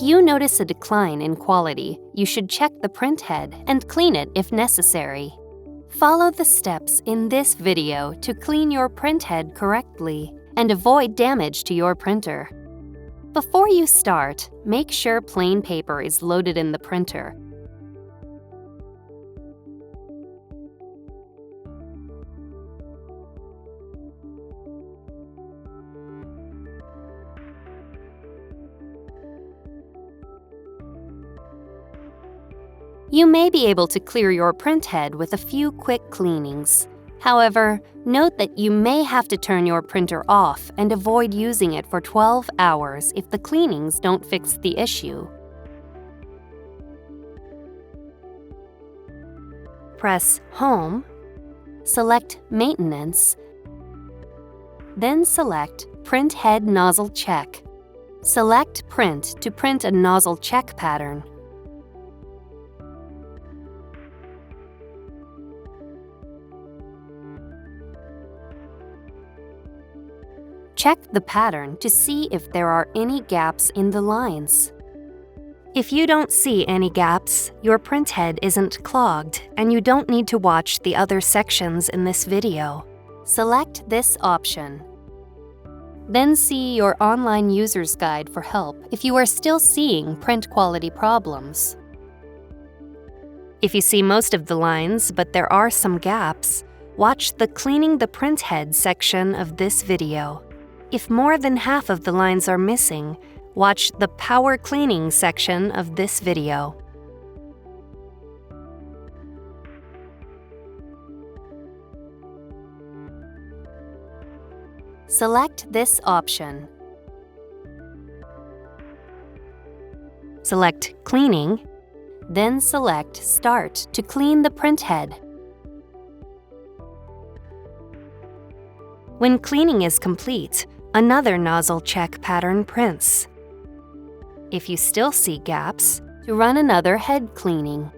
you notice a decline in quality, you should check the printhead and clean it if necessary. Follow the steps in this video to clean your printhead correctly and avoid damage to your printer. Before you start, make sure plain paper is loaded in the printer. You may be able to clear your printhead with a few quick cleanings. However, note that you may have to turn your printer off and avoid using it for 12 hours if the cleanings don't fix the issue. Press Home, select Maintenance, then select Printhead Nozzle Check. Select Print to print a nozzle check pattern. Check the pattern to see if there are any gaps in the lines. If you don't see any gaps, your printhead isn't clogged and you don't need to watch the other sections in this video. Select this option. Then see your online user's guide for help if you are still seeing print quality problems. If you see most of the lines but there are some gaps, watch the Cleaning the Printhead section of this video. If more than half of the lines are missing, watch the Power Cleaning section of this video. Select this option. Select Cleaning, then select Start to clean the printhead. When cleaning is complete, another nozzle check pattern prints. If you still see gaps, to run another head cleaning.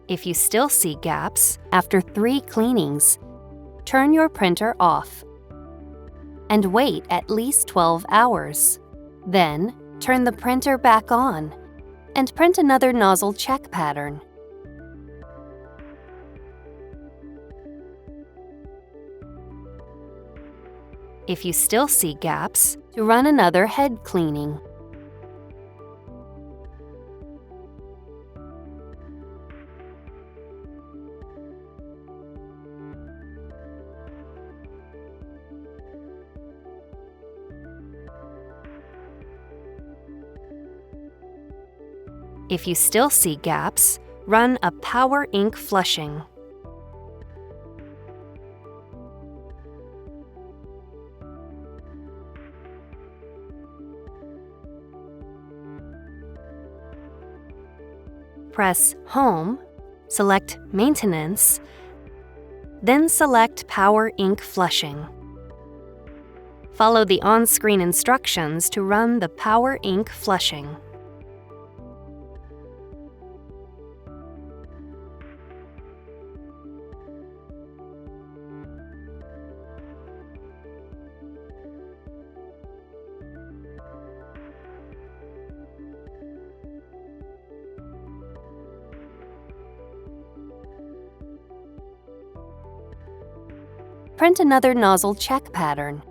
If you still see gaps after 3 cleanings, turn your printer off and wait at least 12 hours. Then, turn the printer back on and print another nozzle check pattern. If you still see gaps, to run another head cleaning. If you still see gaps, run a power ink flushing. Press Home, select Maintenance, then select Power Ink Flushing. Follow the on-screen instructions to run the Power Ink Flushing. Print another nozzle check pattern.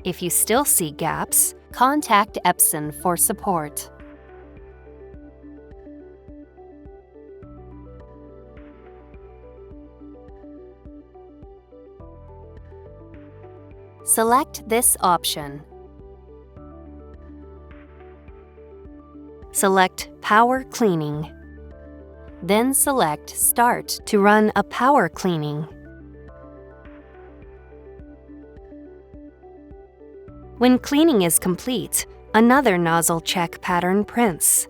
If you still see gaps, contact Epson for support. Select this option. Select Power Cleaning. Then select Start to run a power cleaning. When cleaning is complete, another nozzle check pattern prints.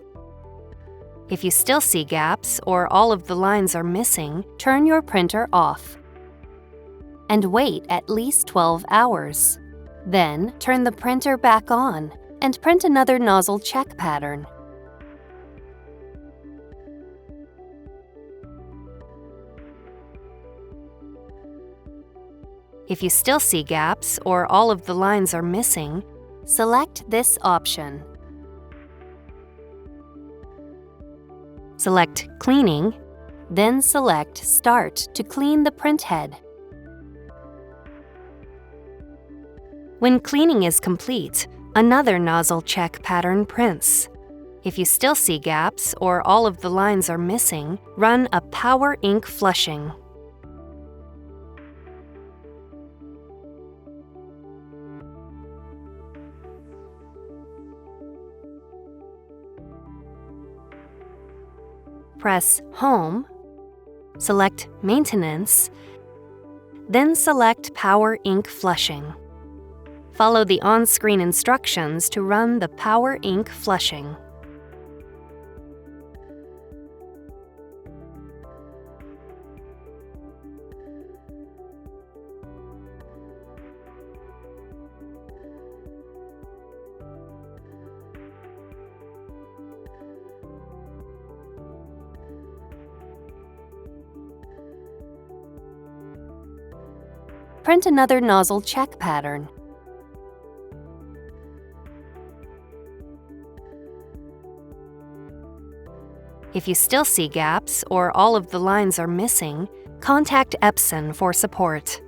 If you still see gaps or all of the lines are missing, turn your printer off and wait at least 12 hours. Then turn the printer back on and print another nozzle check pattern. If you still see gaps or all of the lines are missing, select this option. Select Cleaning, then select Start to clean the printhead. When cleaning is complete, another nozzle check pattern prints. If you still see gaps or all of the lines are missing, run a power ink flushing. Press Home, select Maintenance, then select Power Ink Flushing. Follow the on-screen instructions to run the Power Ink Flushing. Print another nozzle check pattern. If you still see gaps or all of the lines are missing, contact Epson for support.